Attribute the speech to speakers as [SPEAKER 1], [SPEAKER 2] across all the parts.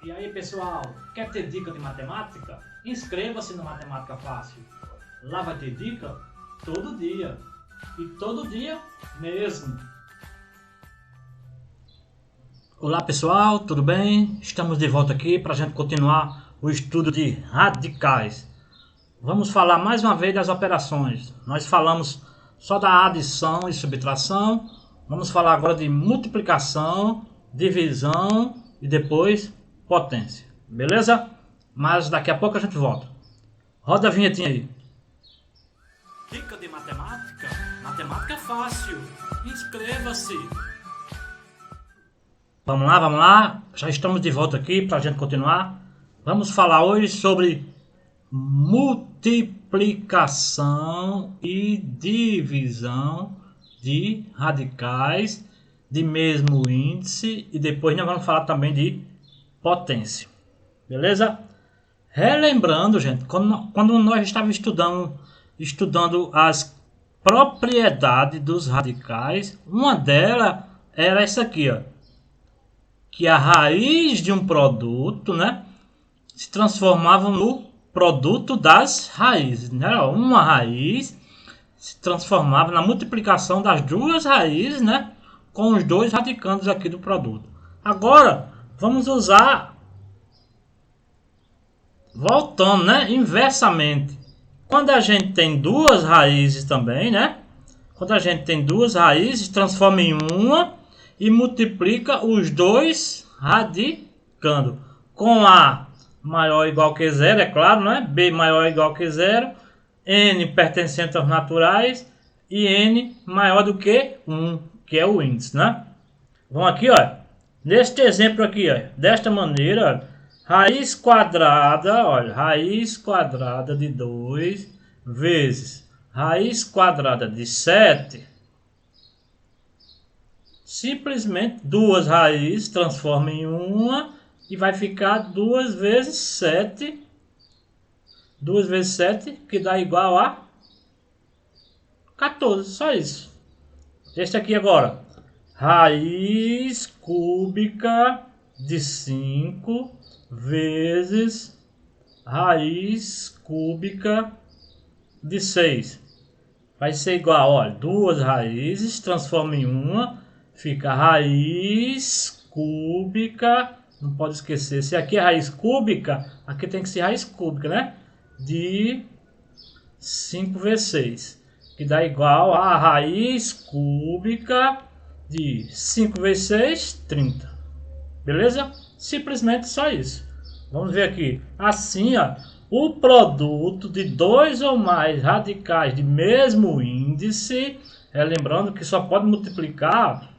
[SPEAKER 1] E aí pessoal, quer ter dica de matemática? Inscreva-se no Matemática Fácil. Lá vai ter dica todo dia. E todo dia mesmo. Olá pessoal, tudo bem? Estamos de volta aqui para a gente continuar o estudo de radicais. Vamos falar mais uma vez das operações. Nós falamos só da adição e subtração. Vamos falar agora de multiplicação, divisão e depois potência. Beleza? Mas daqui a pouco a gente volta. Roda a vinhetinha aí. Dica de matemática? Matemática fácil. Inscreva-se. Vamos lá. Já estamos de volta aqui para a gente continuar. Vamos falar hoje sobre multiplicação e divisão de radicais de mesmo índice e depois nós vamos falar também de potência. Beleza? Relembrando, gente, quando nós estávamos estudando as propriedades dos radicais, uma delas era essa aqui, ó, que a raiz de um produto, né, se transformava no produto das raízes, né? Uma raiz se transformava na multiplicação das duas raízes, né, com os dois radicandos aqui do produto. Agora vamos usar voltando, né, inversamente. Quando a gente tem duas raízes também, né? Quando a gente tem duas raízes, transforma em uma e multiplica os dois radicando com A maior ou igual que zero, é claro, né? B maior ou igual que zero, N pertencente aos naturais e N maior do que 1, que é o índice, né? Vamos aqui, ó, neste exemplo aqui, ó, desta maneira, ó, raiz quadrada, olha, raiz quadrada de 2 vezes raiz quadrada de 7, simplesmente duas raízes transforma em uma e vai ficar 2 vezes 7. 2 vezes 7, que dá igual a 14, só isso. Este aqui agora, raiz cúbica de 5 vezes raiz cúbica de 6. Vai ser igual, olha, duas raízes, transforma em uma, fica raiz cúbica, não pode esquecer, se aqui é raiz cúbica, aqui tem que ser raiz cúbica, né? De 5 vezes 6, que dá igual a raiz cúbica de 5 vezes 6, 30. Beleza? Simplesmente só isso. Vamos ver aqui. Assim, ó, o produto de dois ou mais radicais de mesmo índice, lembrando que só pode multiplicar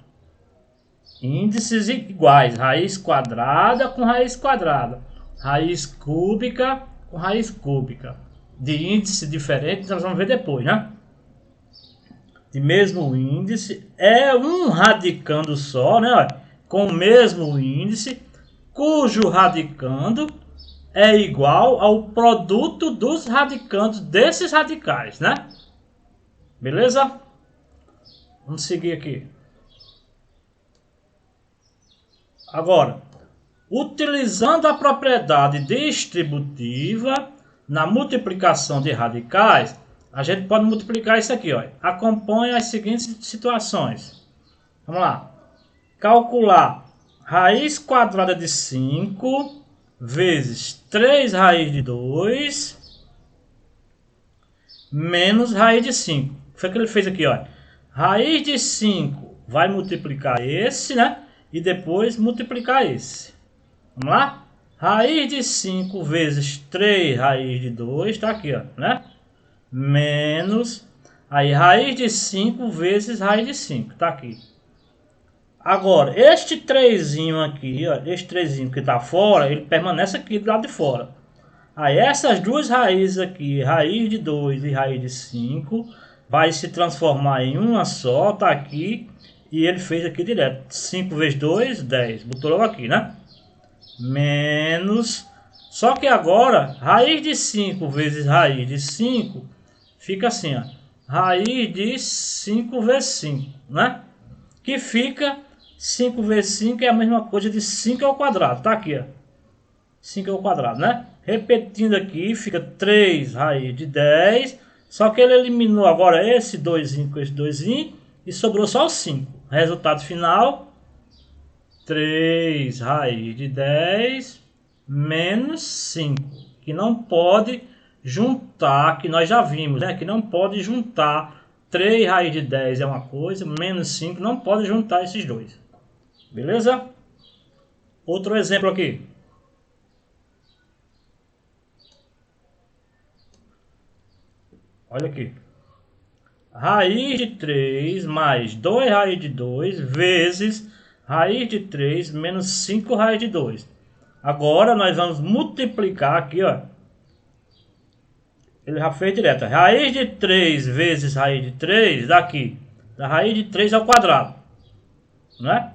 [SPEAKER 1] índices iguais, raiz quadrada com raiz quadrada, raiz cúbica com raiz cúbica, de índice diferente, nós vamos ver depois, né? De mesmo índice, é um radicando só, né? Com o mesmo índice, cujo radicando é igual ao produto dos radicandos desses radicais, né? Beleza? Vamos seguir aqui. Agora, utilizando a propriedade distributiva na multiplicação de radicais, a gente pode multiplicar isso aqui, ó. Acompanhe as seguintes situações. Vamos lá. Calcular raiz quadrada de 5 vezes 3 raiz de 2 menos raiz de 5. Foi o que ele fez aqui, ó. Raiz de 5 vai multiplicar esse, né? E depois multiplicar esse. Vamos lá? Raiz de 5 vezes 3 raiz de 2, tá aqui, ó, né? Menos, aí raiz de 5 vezes raiz de 5, tá aqui. Agora, este 3 aqui, ó, este 3 que tá fora, ele permanece aqui do lado de fora. Aí essas duas raízes aqui, raiz de 2 e raiz de 5, vai se transformar em uma só, tá aqui. E ele fez aqui direto. 5 vezes 2, 10. Botou logo aqui, né? Menos. Só que agora, raiz de 5 vezes raiz de 5, fica assim, ó. Raiz de 5 vezes 5, né? Que fica 5 vezes 5 é a mesma coisa de 5 ao quadrado. Tá aqui, ó. 5 ao quadrado, né? Repetindo aqui, fica 3 raiz de 10. Só que ele eliminou agora esse 2 com esse 2 e sobrou só o 5. Resultado final, 3 raiz de 10 menos 5. Que não pode juntar, que nós já vimos, né? Que não pode juntar 3 raiz de 10 é uma coisa, menos 5, não pode juntar esses dois. Beleza? Outro exemplo aqui. Olha aqui. Raiz de 3 mais 2 raiz de 2 vezes raiz de 3 menos 5 raiz de 2. Agora nós vamos multiplicar aqui, ó. Ele já fez direto. Raiz de 3 vezes raiz de 3 daqui. Da raiz de 3 ao quadrado. Né?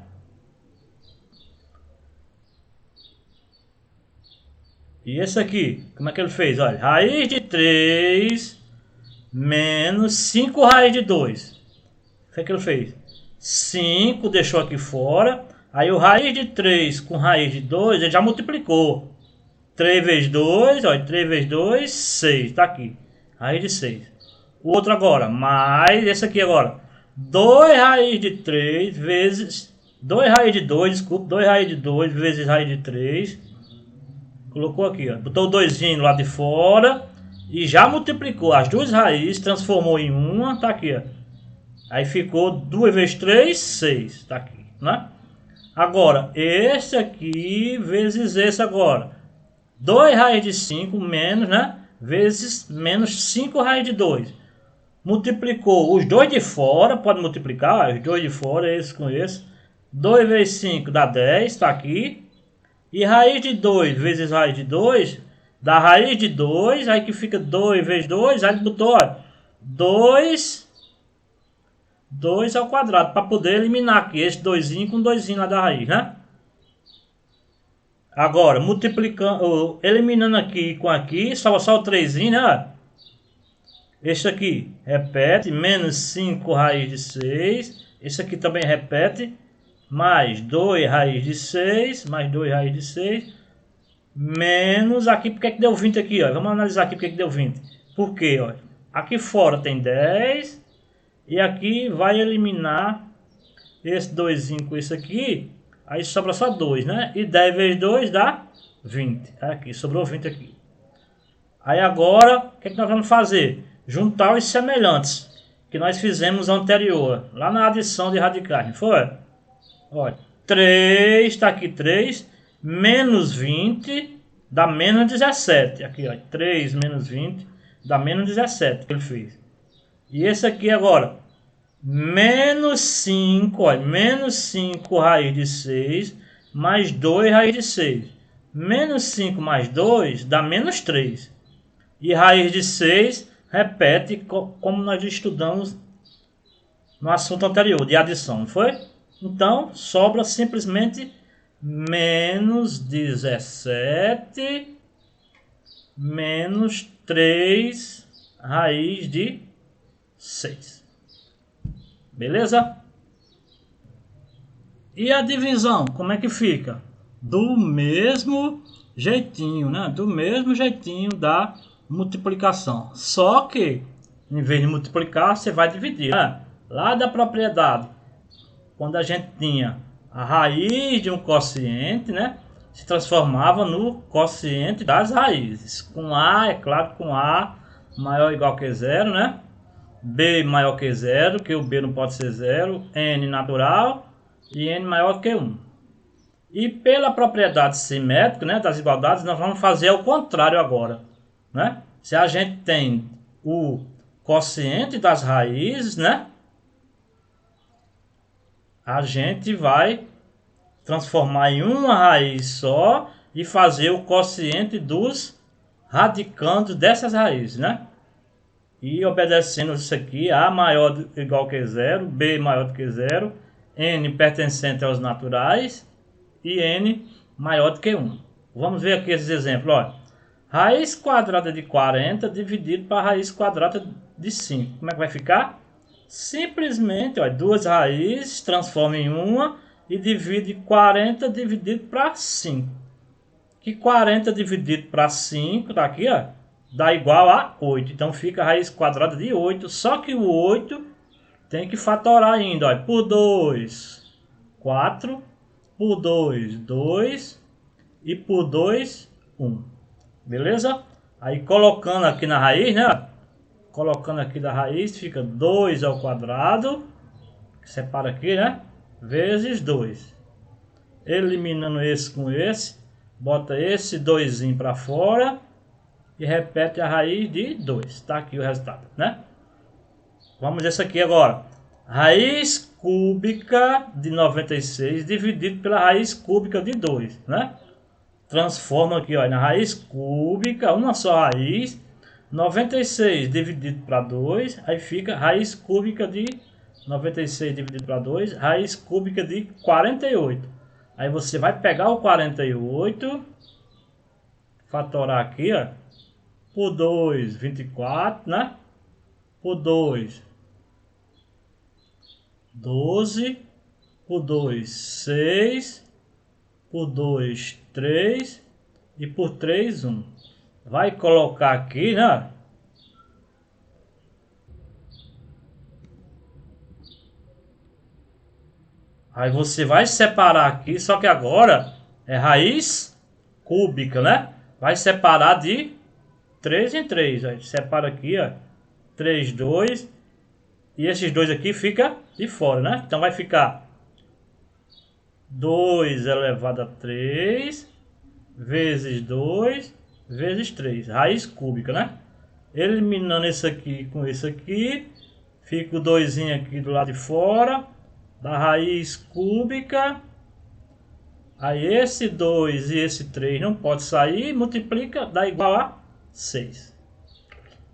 [SPEAKER 1] E esse aqui, como é que ele fez? Olha, raiz de 3 menos 5 raiz de 2. O que ele fez? 5 deixou aqui fora. Aí o raiz de 3 com raiz de 2, ele já multiplicou. 3 vezes 2, olha, 3 vezes 2, 6. Tá aqui. Raiz de 6. O outro agora, mais esse aqui agora. 2 raiz de 3 vezes... 2 raiz de 2, desculpa. 2 raiz de 2 vezes raiz de 3. Colocou aqui, ó. Botou o 2 lá de fora. E já multiplicou as duas raízes, transformou em uma, tá aqui, ó. Aí ficou 2 vezes 3, 6, tá aqui, né? Agora, esse aqui vezes esse agora. 2 raiz de 5 menos, né? Vezes menos 5 raiz de 2. Multiplicou os dois de fora, pode multiplicar, ó, os dois de fora, esse com esse. 2 vezes 5 dá 10, tá aqui. E raiz de 2 vezes raiz de 2... da raiz de 2, aí que fica 2 vezes 2, aí ele botou, ó, 2 ao quadrado, para poder eliminar aqui esse 2 com 2 lá da raiz, né? Agora, multiplicando, eliminando aqui com aqui, só o 3, né? Este aqui repete, menos 5 raiz de 6, esse aqui também repete, mais 2 raiz de 6, mais 2 raiz de 6, menos aqui, porque que deu 20 aqui, ó. Vamos analisar aqui porque que deu 20. Por quê, ó? Aqui fora tem 10. E aqui vai eliminar esse 2 com esse aqui. Aí sobra só 2, né? E 10 vezes 2 dá 20. Aqui, sobrou 20 aqui. Aí agora, o que nós vamos fazer? Juntar os semelhantes que nós fizemos anterior. Lá na adição de radicais, não foi? Olha, 3, está aqui 3. Menos 20 dá menos 17. Aqui, ó, 3 menos 20 dá menos 17 que ele fez. E esse aqui agora, menos 5, ó, menos 5 raiz de 6 mais 2 raiz de 6. Menos 5 mais 2 dá menos 3. E raiz de 6 repete como nós estudamos no assunto anterior, de adição, não foi? Então, sobra simplesmente menos 17 menos 3 raiz de 6. Beleza? E a divisão, como é que fica? Do mesmo jeitinho, né? Do mesmo jeitinho da multiplicação. Só que, em vez de multiplicar, você vai dividir, né? Lá da propriedade, quando a gente tinha a raiz de um quociente, né, se transformava no quociente das raízes. Com A, é claro, com A maior ou igual que 0, né? B maior que 0, que o B não pode ser 0. N natural e N maior que 1. E pela propriedade simétrica, né, das igualdades, nós vamos fazer o contrário agora, né? Se a gente tem o quociente das raízes, né, a gente vai transformar em uma raiz só e fazer o quociente dos radicandos dessas raízes, né? E obedecendo isso aqui, A maior ou igual que 0, B maior do que 0, N pertencente aos naturais e N maior do que 1. Vamos ver aqui esses exemplos, ó. Raiz quadrada de 40 dividido para raiz quadrada de 5. Como é que vai ficar? Simplesmente, ó, duas raízes, transforma em uma e divide 40 dividido para 5. que 40 dividido para 5, tá aqui, ó, dá igual a 8. Então fica a raiz quadrada de 8, só que o 8 tem que fatorar ainda, ó, por 2, 4, por 2, 2 e por 2, 1. Beleza? Aí colocando aqui na raiz, né? Colocando aqui da raiz, fica 2 ao quadrado, separa aqui, né? Vezes 2. Eliminando esse com esse, bota esse 2 para fora e repete a raiz de 2. Tá aqui o resultado, né? Vamos ver isso aqui agora. Raiz cúbica de 96 dividido pela raiz cúbica de 2, né? Transforma aqui, ó, na raiz cúbica, uma só raiz. 96 dividido para 2, aí fica raiz cúbica de 96 dividido para 2, raiz cúbica de 48. Aí você vai pegar o 48, fatorar aqui, ó, por 2, 24, né? Por 2, 12, por 2, 6, por 2, 3 e por 3, 1. Vai colocar aqui, né? Aí você vai separar aqui, só que agora é raiz cúbica, né? Vai separar de 3 em 3. Aí separa aqui, ó, 3, 2. E esses dois aqui fica de fora, né? Então vai ficar 2 elevado a 3 vezes 2 vezes 3. Raiz cúbica, né? Eliminando esse aqui com esse aqui, fica o 2 aqui do lado de fora da raiz cúbica. Aí esse 2 e esse 3 não pode sair, multiplica, dá igual a 6.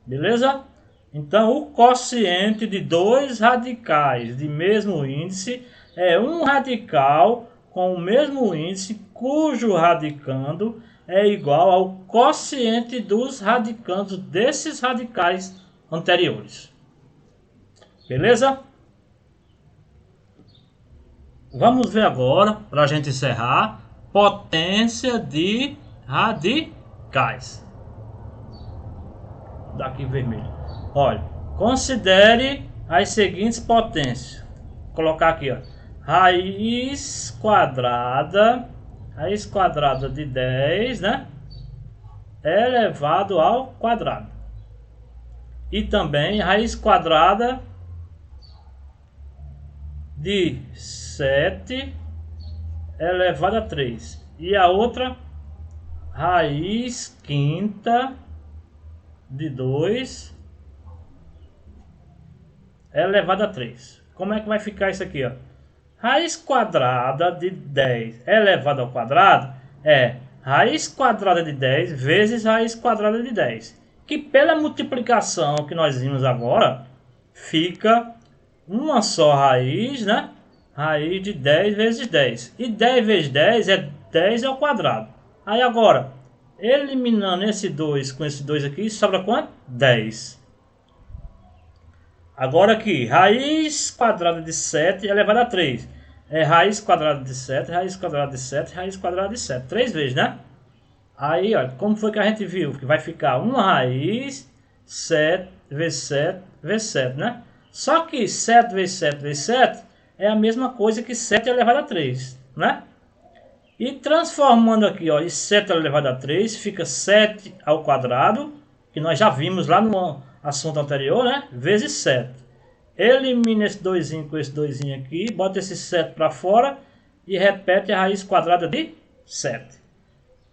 [SPEAKER 1] Beleza? Então o quociente de dois radicais de mesmo índice é um radical com o mesmo índice cujo radicando é igual ao quociente dos radicandos desses radicais anteriores. Beleza? Vamos ver agora, para a gente encerrar, potência de radicais. Daqui vermelho. Olha, considere as seguintes potências. Vou colocar aqui, ó. Raiz quadrada de 10, né? Elevado ao quadrado. E também raiz quadrada de 7 elevado a 3. E a outra, raiz quinta de 2 elevado a 3. Como é que vai ficar isso aqui, ó? Raiz quadrada de 10 elevado ao quadrado é raiz quadrada de 10 vezes raiz quadrada de 10. Que pela multiplicação que nós vimos agora, fica uma só raiz, né? Raiz de 10 vezes 10. E 10 vezes 10 é 10 ao quadrado. Aí agora, eliminando esse 2 com esse 2 aqui, sobra quanto? 10. Agora aqui, raiz quadrada de 7 elevado a 3. É raiz quadrada de 7, raiz quadrada de 7, raiz quadrada de 7. 3 vezes, né? Aí, ó, como foi que a gente viu? Que vai ficar uma raiz 7 vezes 7 vezes 7, né? Só que 7 vezes 7 vezes 7 é a mesma coisa que 7 elevado a 3, né? E transformando aqui, ó, e 7 elevado a 3 fica 7 ao quadrado, que nós já vimos lá no assunto anterior, né? Vezes 7. Elimina esse 2 com esse 2 aqui, bota esse 7 para fora e repete a raiz quadrada de 7.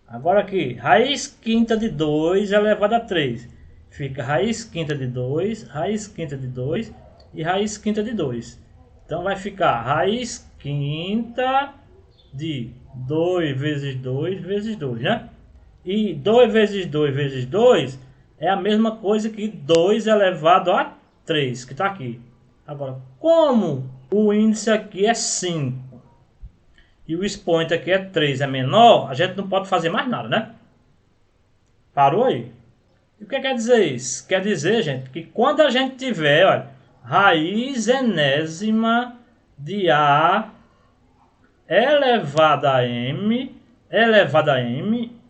[SPEAKER 1] Agora aqui, raiz quinta de 2 elevado a 3. Fica raiz quinta de 2, raiz quinta de 2 e raiz quinta de 2. Então vai ficar raiz quinta de 2 vezes 2 vezes 2, né? E 2 vezes 2 vezes 2 é a mesma coisa que 2 elevado a 3, que está aqui. Agora, como o índice aqui é 5 e o expoente aqui é 3, é menor, a gente não pode fazer mais nada, né? Parou aí? E o que quer dizer isso? Quer dizer, gente, que quando a gente tiver, olha, raiz enésima de A elevada a M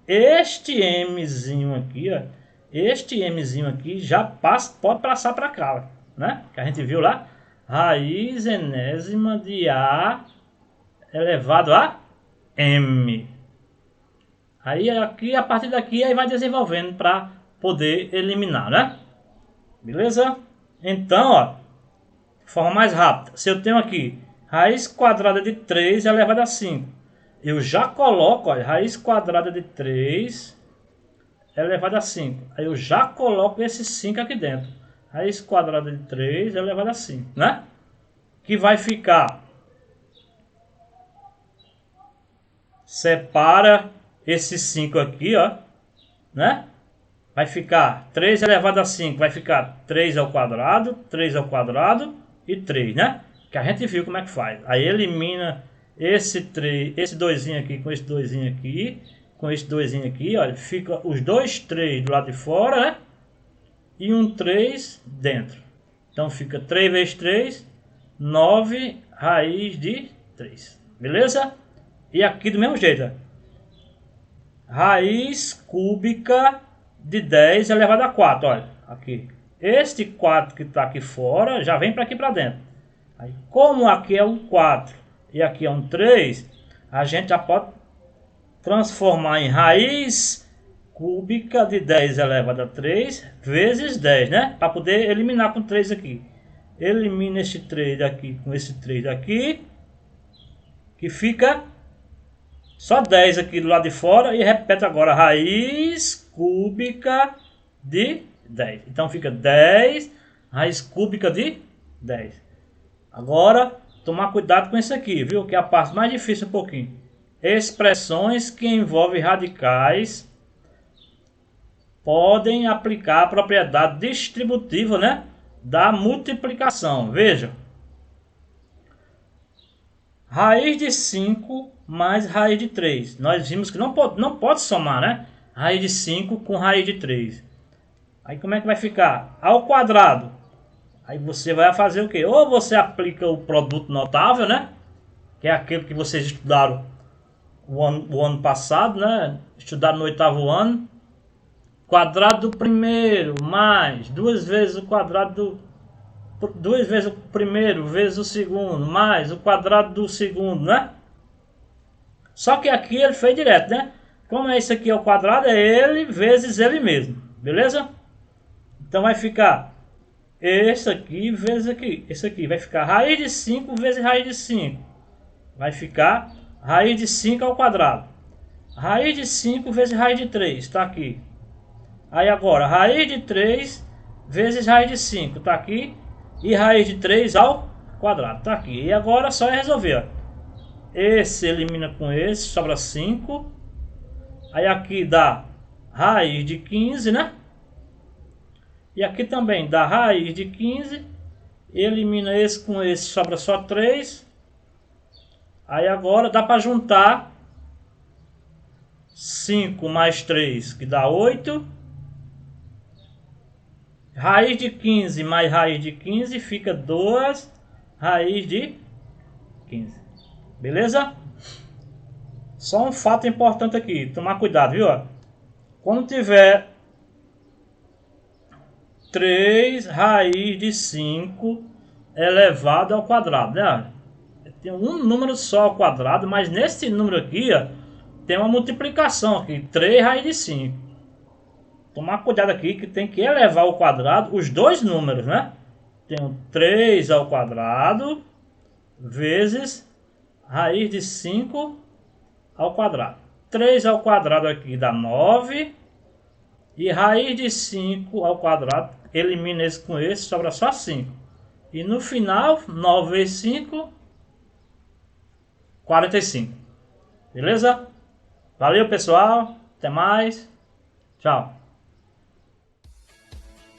[SPEAKER 1] este mzinho aqui, ó, este mzinho aqui já pode passar para cá, né? Que a gente viu lá, raiz enésima de A elevado a M. Aí aqui, a partir daqui, aí vai desenvolvendo para poder eliminar, né? Beleza? Então, ó, de forma mais rápida, se eu tenho aqui raiz quadrada de 3 elevado a 5, eu já coloco, olha, raiz quadrada de 3 elevado a 5. Aí eu já coloco esse 5 aqui dentro. Raiz quadrada de 3 elevado a 5, né? Que vai ficar... Separa esse 5 aqui, ó, né? Vai ficar 3 elevado a 5, vai ficar 3 ao quadrado, 3 ao quadrado e 3, né? Que a gente viu como é que faz. Aí elimina esse 3, esse 2 aqui com esse 2 aqui, com esse 2 aqui, olha, fica os dois 3 do lado de fora, né? E um 3 dentro. Então fica 3 vezes 3, 9 raiz de 3. Beleza? E aqui do mesmo jeito, ó. Raiz cúbica de 10 elevado a 4, olha, aqui. Este 4 que está aqui fora já vem para aqui para dentro. Aí, como aqui é um 4 e aqui é um 3, a gente já pode transformar em raiz cúbica de 10 elevado a 3 vezes 10, né? Para poder eliminar com 3 aqui. Elimina esse 3 daqui com esse 3 daqui, que fica só 10 aqui do lado de fora, e repete agora raiz cúbica de 10. Então fica 10 raiz cúbica de 10. Agora, tomar cuidado com isso aqui, viu? Que é a parte mais difícil um pouquinho. Expressões que envolvem radicais podem aplicar a propriedade distributiva, né, da multiplicação. Veja. Raiz de 5 mais raiz de 3. Nós vimos que não pode somar, né? Raiz de 5 com raiz de 3. Aí como é que vai ficar? Ao quadrado. Aí você vai fazer o quê? Ou você aplica o produto notável, né? Que é aquele que vocês estudaram o ano passado, né? Estudaram no 8º ano. Quadrado do primeiro mais 2 vezes o quadrado do... 2 vezes o primeiro vezes o segundo, mais o quadrado do segundo, né? Só que aqui ele fez direto, né? Como é isso aqui é o quadrado, é ele vezes ele mesmo, beleza? Então vai ficar esse aqui vezes aqui. Esse aqui vai ficar raiz de 5 vezes raiz de 5. Vai ficar raiz de 5 ao quadrado. Raiz de 5 vezes raiz de 3, está aqui. Aí agora, raiz de 3 vezes raiz de 5, está aqui. E raiz de 3 ao quadrado, tá aqui. E agora só é resolver, ó. Esse elimina com esse, sobra 5. Aí aqui dá raiz de 15, né? E aqui também dá raiz de 15. Elimina esse com esse, sobra só 3. Aí agora dá para juntar 5 mais 3, que dá 8. Raiz de 15 mais raiz de 15 fica 2 raiz de 15. Beleza? Só um fato importante aqui. Tomar cuidado, viu? Quando tiver 3 raiz de 5 elevado ao quadrado, né? Tem um número só ao quadrado, mas nesse número aqui, ó, tem uma multiplicação aqui. 3 raiz de 5. Tomar cuidado aqui que tem que elevar ao quadrado os dois números, né? Tem 3 ao quadrado vezes raiz de 5 ao quadrado. 3 ao quadrado aqui dá 9. E raiz de 5 ao quadrado, elimina esse com esse, sobra só 5. E no final, 9 vezes 5, 45. Beleza? Valeu, pessoal. Até mais. Tchau.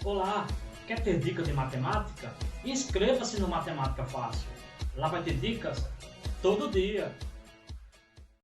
[SPEAKER 1] Olá, quer ter dicas de matemática? Inscreva-se no Matemática Fácil. Lá vai ter dicas todo dia.